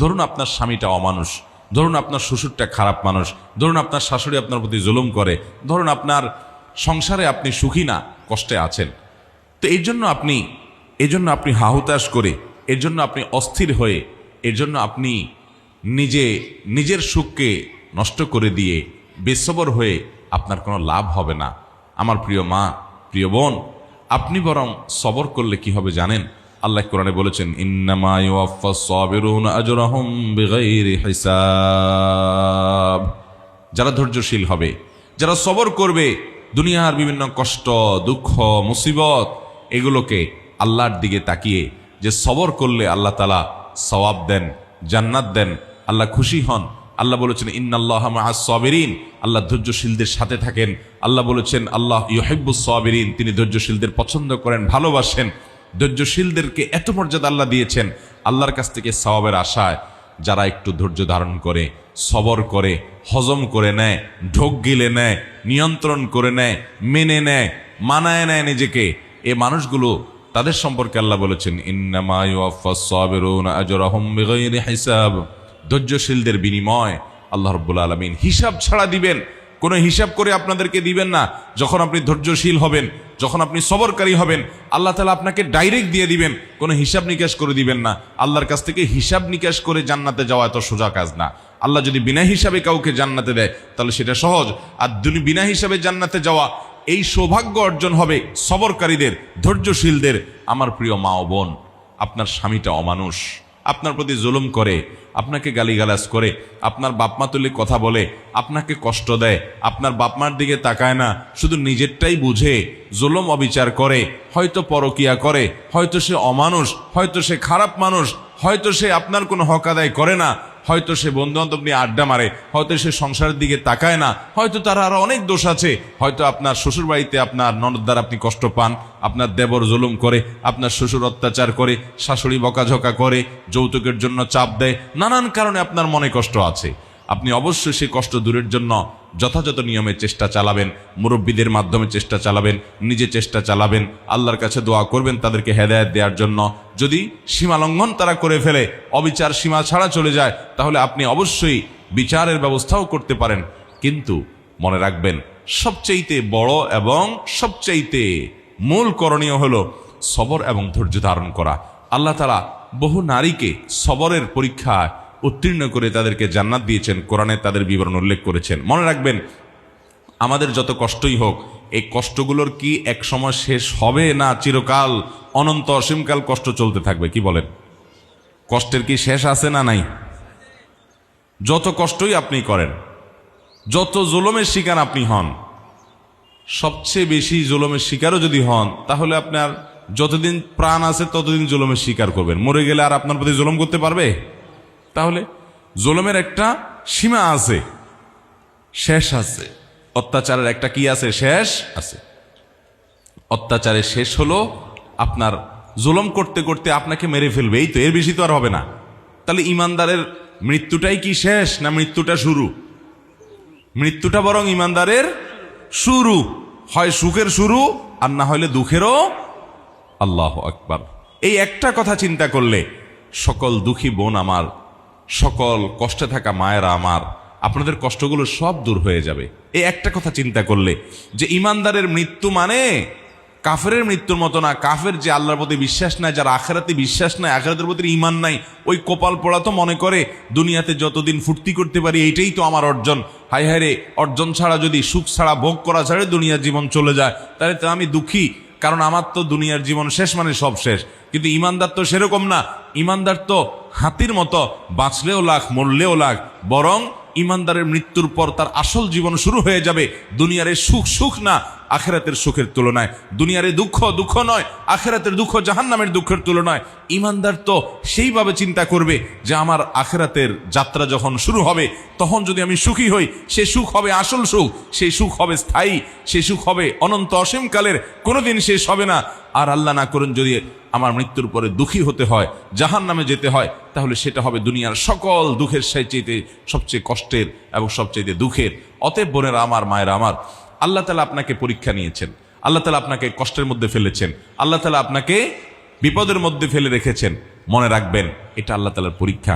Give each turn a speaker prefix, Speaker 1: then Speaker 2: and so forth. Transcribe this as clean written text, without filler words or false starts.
Speaker 1: ধরুন আপনার স্বামীটা অমানুষ, ধরুন আপনার শ্বশুরটা খারাপ মানুষ, ধরুন আপনার শাশুড়ি আপনার প্রতি জুলুম করে, ধরুন আপনার সংসারে আপনি সুখী না, কষ্টে আছেন। তো এই জন্য আপনি হাহুতাশ করে, এর জন্য আপনি অস্থির হয়ে, এর জন্য আপনি নিজের সুখকে নষ্ট করে দিয়ে বেসবর হয়ে আপনার কোনো লাভ হবে না। আমার প্রিয় মা, প্রিয় বোন, আপনি বরং সবর করলে কি হবে জানেন? আল্লাহ কোরআনে বলেছেন, ইন্নামা ইউওয়াফফাস সাবিরুনা আজরাহুম বিগাইরি হিসাব। যারা ধৈর্যশীল হবে, যারা সবর করবে, দুনিয়ার বিভিন্ন কষ্ট, দুঃখ, মুসিবত এগুলোকে আল্লাহর দিকে তাকিয়ে যে সবর করলে আল্লাহ তাআলা সওয়াব দেন, জান্নাত দেন, আল্লাহ খুশি হন। আল্লাহ বলেছেন ইন্নাল্লাহা মাআস সাবিরিন, আল্লাহ ধৈর্যশীলদের সাথে থাকেন। আল্লাহ বলেছেন আল্লাহ ইউহিব্বুস সাবিরিন, তিনি ধৈর্যশীলদের পছন্দ করেন, ভালোবাসেন। ধৈর্যশীলদেরকে এত মর্যাদা আল্লাহ দিয়েছেন। আল্লাহর কাছ থেকে সওয়াবের আশায় যারা একটু ধৈর্য ধারণ করে, সবর করে, হজম করে নেয়, ঢোক গিলে নেয়, নিয়ন্ত্রণ করে নেয়, মেনে নেয়, মানায় নেয় নিজেকে, এ মানুষগুলো তাদের সম্পর্কে আল্লাহ বলেছেন ইন্নামা ইউওয়াফফাস সাবিরুনা আজরাহুম বিগাইরি হিসাব। ধৈর্যশীলদের বিনিময় আল্লাহ রাব্বুল আলামিন হিসাব ছাড়া দিবেন। কোনো হিসাব করে আপনাদেরকে দিবেন না। যখন আপনি ধৈর্যশীল হবেন, যখন আপনি সবরকারী হবেন, আল্লাহ তাআলা আপনাকে ডাইরেক্ট দিয়ে দিবেন, কোনো হিসাব নিকাশ করে দিবেন না। আল্লাহর কাছ থেকে হিসাব নিকাশ করে জান্নাতে যাওয়া এত সোজা কাজ না। আল্লাহ যদি বিনা হিসাবে কাউকে জান্নাতে দেয় তাহলে সেটা সহজ, আর বিনা হিসাবে জান্নাতে যাওয়া এই সৌভাগ্য অর্জন হবে সবরকারীদের, ধৈর্যশীলদের। আমার প্রিয় মা ও বোন, আপনার স্বামীটা অমানুষ, আপনার প্রতি জুলুম করে, আপনাকে গালিগালাজ করে, আপনার বাপমা তুলে কথা বলে, আপনাকে কষ্ট দেয়, আপনার বাপমার দিকে তাকায় না, শুধু নিজেরটাই বুঝে জুলুম অবিচার করে, হয়তো পরকিয়া করে, হয়তো সে অমানুষ, হয়তো সে খারাপ মানুষ, হয়তো সে আপনার কোনো হক আদায় করে না, হয়তো সে বন্ধু-বান্ধব নিয়ে আড্ডা মারে, হয়তো সে সংসারের দিকে তাকায় না, হয়তো তার আরো অনেক দোষ আছে, হয়তো আপনার শ্বশুর বাড়িতে আপনার ননদ দ্বারা আপনি কষ্ট পান, আপনার দেবর জুলুম করে, আপনার শ্বশুর অত্যাচার করে, শাশুড়ি বকাঝকা করে, যৌতুকের জন্য চাপ দেয়, নানান কারণে আপনার মনে কষ্ট আছে। আপনি অবশ্যই সেই কষ্ট দূরের জন্য যথাযথ নিয়মে চেষ্টা চালাবেন, মুরব্বীদের মাধ্যমে চেষ্টা চালাবেন, নিজে চেষ্টা চালাবেন, আল্লাহর কাছে দোয়া করবেন তাদেরকে হেদায়েত দেওয়ার জন্য। যদি সীমা লঙ্ঘন তারা করে ফেলে, অবিচার সীমা ছাড়া চলে যায়, তাহলে আপনি অবশ্যই বিচারের ব্যবস্থাও করতে পারেন। কিন্তু মনে রাখবেন, সবচাইতে বড় এবং সবচাইতে মূল করণীয় হলো সবর এবং ধৈর্য ধারণ করা। আল্লাহ তাআলা বহু নারীকে সবরের পরীক্ষায় উত্তীর্ণ করে তাদেরকে জান্নাত দিয়েছেন, কোরআনে তাদের বিবরণ উল্লেখ করেছেন। মনে রাখবেন, আমাদের যত কষ্টই হোক, এই কষ্টগুলোর কি এক সময় শেষ হবে না চিরকাল অনন্ত অসীমকাল কষ্ট চলতে থাকবে? কি বলেন? কষ্টের কি শেষ আছে না নাই? যত কষ্টই আপনি করেন, যত জুলুমের শিকার আপনি হন, সবচেয়ে বেশি জুলুমের শিকারও যদি হন, তাহলে আপনার যতদিন প্রাণ আছে ততদিন জুলুমের শিকার করবেন। মরে গেলে আর আপনার প্রতি জুলুম করতে পারবে? তাহলে জুলুমের একটা সীমা আছে, শেষ আছে। অত্যাচারের একটা কি আছে? শেষ আছে। অত্যাচারের শেষ হলো আপনার জুলুম করতে করতে আপনাকে মেরে ফেলবে, এই তো, এর বেশি তো আর হবে না। তাহলে ইমানদারের মৃত্যুটাই কি শেষ, না মৃত্যুটা শুরু? মৃত্যুটা বরং ইমানদারের শুরু। হয় সুখের শুরু, আর না হলে দুঃখেরও। আল্লাহু আকবার। এই একটা কথা চিন্তা করলে সকল দুঃখী বোন আমার, সকল কষ্টে থাকা মায়েরা আমার, আপনাদের কষ্টগুলো সব দূর হয়ে যাবে। এই একটা কথা চিন্তা করলে যে ইমানদারের মৃত্যু মানে কাফেরের মৃত্যুর মতো না। কাফের যে আল্লাহর প্রতি বিশ্বাস নাই, যার আখিরাতে বিশ্বাস নাই, আখিরাতের প্রতি ঈমান নাই, ওই কপাল পোড়া তো মনে করে দুনিয়াতে যতদিন ফুর্তি করতে পারি এইটাই তো আমার অর্জন। হায় হায় রে, অর্জন ছাড়া যদি, সুখ ছাড়া, ভোগ করা ছাড়া দুনিয়ার জীবন চলে যায়, তাহলে তো আমি দুঃখী, কারণ আমার তো দুনিয়ার জীবন শেষ মানে সব শেষ। কিন্তু ইমানদার তো সেরকম না। ইমানদার তো হাতির মতো, বাঁচলেও লাখ, মরলেও লাখ। বরং ইমানদারের মৃত্যুর পর তার আসল জীবন শুরু হয়ে যাবে। দুনিয়ার সুখ সুখ না, আখিরাতের সুখের তুলনায়। দুনিয়ার দুঃখ দুঃখ নয়, আখিরাতের দুঃখ জাহান্নামের দুঃখের তুলনায়। ইমানদার তো সেইভাবে চিন্তা করবে যে আমার আখিরাতের যাত্রা যখন শুরু হবে, তখন যদি আমি সুখী হই, সে সুখ হবে আসল সুখ, সেই সুখ হবে স্থায়ী, সেই সুখ হবে অনন্ত অসীমকালের, কোনোদিন শেষ হবে না। আর আল্লাহ না করুন যদি আমার মৃত্যুর পরে দুঃখী হতে হয়, জাহান্নামে যেতে হয়, তাহলে সেটা হবে দুনিয়ার সকল দুঃখের চাইতে সবচেয়ে কষ্টের এবং সবচেয়ে দুঃখের। অতএব বোনেরা আমার, মায়েরা আমার, আল্লাহ তাআলা আপনাকে পরীক্ষা নিয়েছেন, আল্লাহ তাআলা আপনাকে কষ্টের মধ্যে ফেলেছেন, আল্লাহ তাআলা আপনাকে বিপদের মধ্যে ফেলে রেখেছেন। মনে রাখবেন, এটা আল্লাহ তাআলার পরীক্ষা।